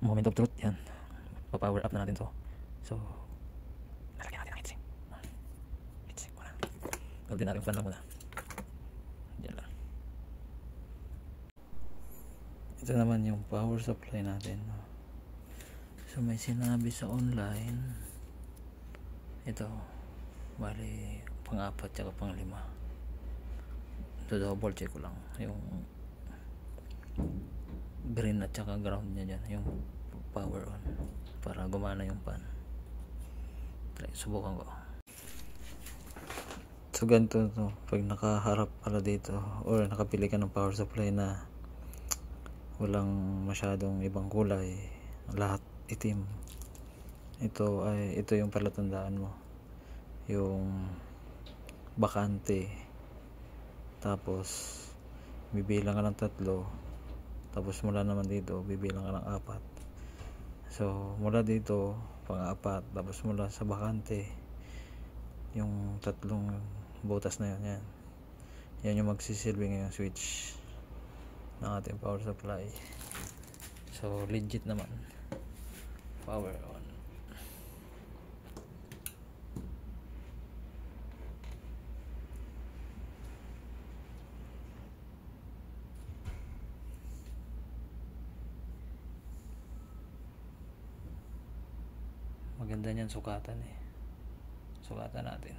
moment of truth. Yan, pa-power up na natin to. So lalagyan natin ang heatsink. Heatsink muna, ordinary fan lang muna. Yan lang. Ito naman yung power supply natin. So may sinabi sa online, ito bali pang-4 tsaka pang-5. So double check ko lang yung green at tsaka ground niya dyan, yung power on, para gumana yung fan. Subukan ko. So ganito to, pag nakaharap pala dito or nakapili ka ng power supply na walang masyadong ibang kulay, lahat itim, ito yung palatandaan mo, yung bakante. Tapos bibilang ka ng 3, tapos mula naman dito bibilang ka ng 4. So mula dito pang-4, tapos mula sa bakante yung 3 butas na yun, yan yung magsisilbi ngayong switch ng ating power supply. So legit naman, power on. Maganda niyan sukatan sukatan natin.